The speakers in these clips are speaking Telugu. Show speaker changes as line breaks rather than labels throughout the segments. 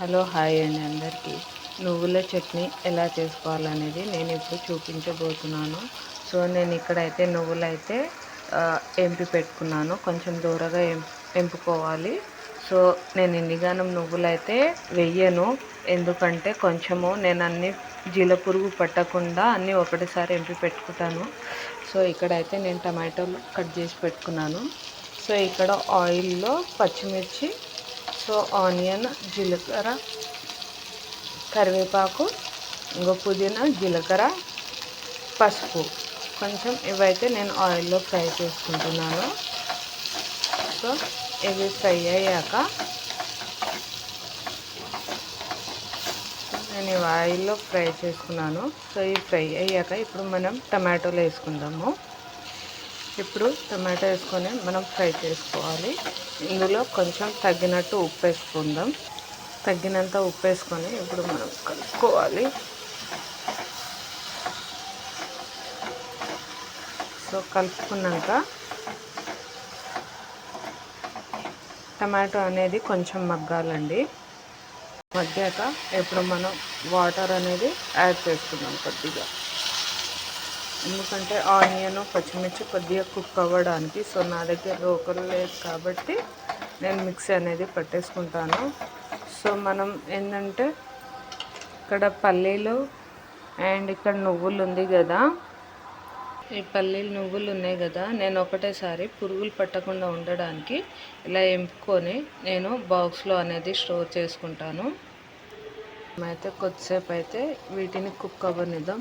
హలో హాయ్ అండి అందరికీ. నువ్వుల చట్నీ ఎలా చేసుకోవాలనేది నేను ఇప్పుడు చూపించబోతున్నాను. సో నేను ఇక్కడైతే నువ్వులైతే ఎంపి పెట్టుకున్నాను. కొంచెం దూరగా ఎంపుకోవాలి. సో నేను ఇన్నిగానం నువ్వులైతే వెయ్యను, ఎందుకంటే కొంచెము నేను అన్ని జీలపురుగు పట్టకుండా అన్నీ ఒకటిసారి ఎంపి పెట్టుకుంటాను. సో ఇక్కడైతే నేను టమాటోలు కట్ చేసి పెట్టుకున్నాను. సో ఇక్కడ ఆయిల్లో పచ్చిమిర్చి, సో ఆనియన్, జీలకర్ర, కరివేపాకు, ఇంకో పుదీనా, జీలకర్ర, పసుపు కొంచెం ఇవైతే నేను ఆయిల్లో ఫ్రై చేసుకుంటున్నాను. సో ఇవి ఫ్రై అయ్యాక నేను ఇవి ఆయిల్లో ఫ్రై చేసుకున్నాను. సో ఇవి ఫ్రై అయ్యాక ఇప్పుడు మనం టమాటోలు వేసుకుందాము. ఇప్పుడు టమాటో వేసుకొని మనం ఫ్రై చేసుకోవాలి. ఇందులో కొంచెం తగినట్టు ఉప్పు వేసుకుందాం. తగినంత ఉప్పు వేసుకొని ఇప్పుడు మనం కలుపుకోవాలి. సో కలుపుకున్నాక టమాటో అనేది కొంచెం మగ్గాలండి. మగ్గాక ఇప్పుడు మనం వాటర్ అనేది యాడ్ చేసుకుందాం కొద్దిగా, ఎందుకంటే ఆనియన్, పచ్చిమిర్చి కొద్దిగా కుక్ అవ్వడానికి. సో నా దగ్గర రోకలు లేదు కాబట్టి నేను మిక్సీ అనేది పట్టేసుకుంటాను. సో మనం ఏంటంటే ఇక్కడ పల్లీలు అండ్ ఇక్కడ నువ్వులు ఉంది కదా, ఈ పల్లీలు నువ్వులు ఉన్నాయి కదా, నేను ఒకటేసారి పురుగులు పట్టకుండా ఉండడానికి ఇలా ఎంపుకొని నేను బాక్స్లో అనేది స్టోర్ చేసుకుంటాను. అయితే కొద్దిసేపు అయితే వీటిని కుక్ అవ్వనిద్దాం.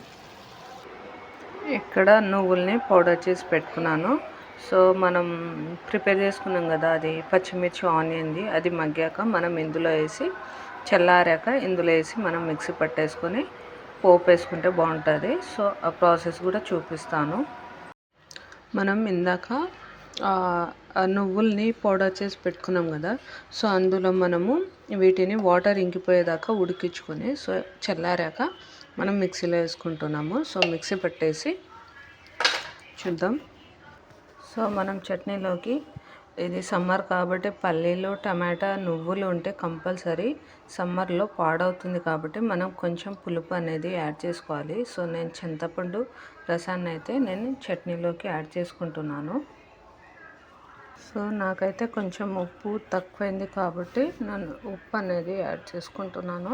ఇక్కడ నువ్వుల్ని పౌడర్ చేసి పెట్టుకున్నాను. సో మనం ప్రిపేర్ చేసుకున్నాం కదా, అది పచ్చిమిర్చి ఆనియన్ది, అది మగ్గాక మనం ఇందులో వేసి చల్లారాక ఇందులో వేసి మనం మిక్సీ పట్టేసుకొని పోపు వేసుకుంటే బాగుంటుంది. సో ఆ ప్రాసెస్ కూడా చూపిస్తాను. మనం ఇందాక నువ్వుల్ని పౌడర్ చేసి పెట్టుకున్నాం కదా, సో అందులో మనము వీటిని వాటర్ ఇంకిపోయేదాకా ఉడికించుకొని సో చల్లారాక మనం మిక్సీలో వేసుకుంటున్నాము. సో మిక్సీ పట్టేసి చూద్దాం. సో మనం చట్నీలోకి, ఇది సమ్మర్ కాబట్టి పల్లీలు, టమాటా, నువ్వులు ఉంటే కంపల్సరీ, సమ్మర్లో పాడవుతుంది కాబట్టి మనం కొంచెం పులుపు అనేది యాడ్ చేసుకోవాలి. సో నేను చింతపండు రసాన్ని అయితే నేను చట్నీలోకి యాడ్ చేసుకుంటున్నాను. సో నాకైతే కొంచెం ఉప్పు తక్కువైంది కాబట్టి నేను ఉప్పు అనేది యాడ్ చేసుకుంటున్నాను.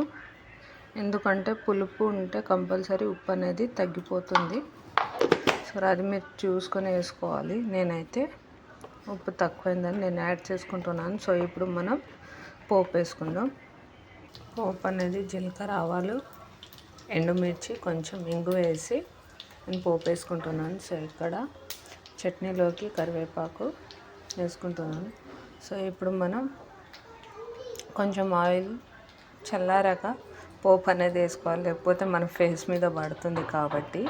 ఎందుకంటే పులుపు ఉంటే కంపల్సరీ ఉప్పు అనేది తగ్గిపోతుంది. సో అది మీరు చూసుకొని వేసుకోవాలి. నేనైతే ఉప్పు తక్కువైందని నేను యాడ్ చేసుకుంటున్నాను. సో ఇప్పుడు మనం పోపు వేసుకుందాం. పోపు అనేది జీలకర్ర, ఆవాలు, ఎండుమిర్చి, కొంచెం ఇంగు వేసి నేను పోపు వేసుకుంటున్నాను. సో ఇక్కడ చట్నీలోకి కరివేపాకు వేసుకుంటున్నాను. సో ఇప్పుడు మనం కొంచెం ఆయిల్ చల్లారాక పోపు అనేది వేసుకోవాలి, లేకపోతే మన ఫేస్ మీద పడుతుంది కాబట్టి.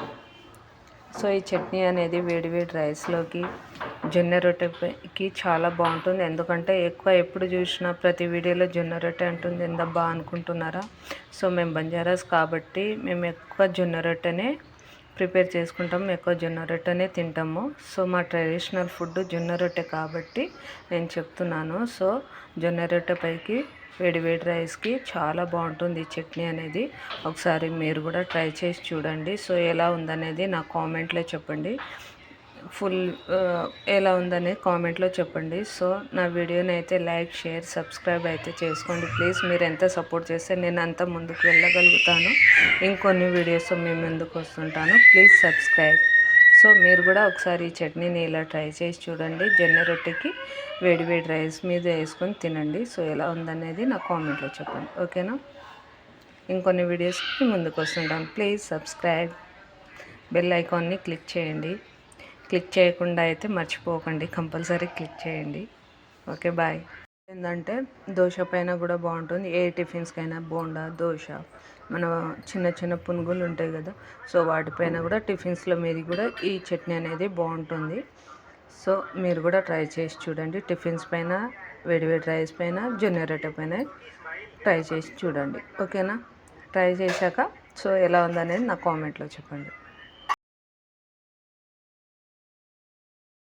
సో ఈ చట్నీ అనేది వేడివేడి రైస్లోకి, జొన్న రొట్టెకి చాలా బాగుంటుంది. ఎందుకంటే ఎక్కువ ఎప్పుడు చూసినా ప్రతి వీడియోలో జొన్న రొట్టె అంటుంది, ఎందబ్బా అనుకుంటున్నారా? సో మేము బంజారాస్ కాబట్టి మేము ఎక్కువ జొన్న రొట్టెనే ప్రిపేర్ చేసుకుంటాము, ఎక్కువ జొన్న రొట్టెనే తింటాము. సో మా ట్రెడిషనల్ ఫుడ్ జొన్న రొట్టె కాబట్టి నేను చెప్తున్నాను. సో జొన్న రొట్టె పైకి వేడివేడి రైస్కి చాలా బాగుంటుంది ఈ చట్నీ అనేది. ఒకసారి మీరు కూడా ట్రై చేసి చూడండి. సో ఎలా ఉందనేది నా కామెంట్లో చెప్పండి. ఫుల్ ఎలా ఉందనేది కామెంట్లో చెప్పండి. సో నా వీడియోని అయితే లైక్, షేర్, సబ్స్క్రైబ్ అయితే చేసుకోండి ప్లీజ్. మీరు ఎంత సపోర్ట్ చేస్తే నేను అంత ముందుకు వెళ్ళగలుగుతాను. ఇంకొన్ని వీడియోస్ మేము ముందుకు వస్తుంటాను. Please subscribe. సో మీరు కూడా ఒకసారి ఈ చట్నీని ఇలా ట్రై చేసి చూడండి. జొన్న రొట్టెకి వేడివేడి రైస్ మీద వేసుకొని తినండి. సో ఎలా ఉందనేది నా కామెంట్లో చెప్పండి, ఓకేనా? ఇంకొన్ని వీడియోస్కి ముందుకు వస్తుంటాం. ప్లీజ్ సబ్స్క్రైబ్, బెల్ ఐకాన్ని క్లిక్ చేయండి. క్లిక్ చేయకుండా అయితే మర్చిపోకండి, కంపల్సరీ క్లిక్ చేయండి. Okay bye. ఏంటంటే దోశ పైన కూడా బాగుంటుంది, ఏ టిఫిన్స్కైనా, బోండా, దోశ, మన చిన్న చిన్న పునుగులు ఉంటాయి కదా, సో వాటిపైన కూడా టిఫిన్స్లో మీద కూడా ఈ చట్నీ అనేది బాగుంటుంది. సో మీరు కూడా ట్రై చేసి చూడండి. టిఫిన్స్ పైన, వేడివేడి రైస్ పైన, జొన్న రొట్టె పైన ట్రై చేసి చూడండి, ఓకేనా? ట్రై చేశాక సో ఎలా ఉందనేది నా కామెంట్లో చెప్పండి.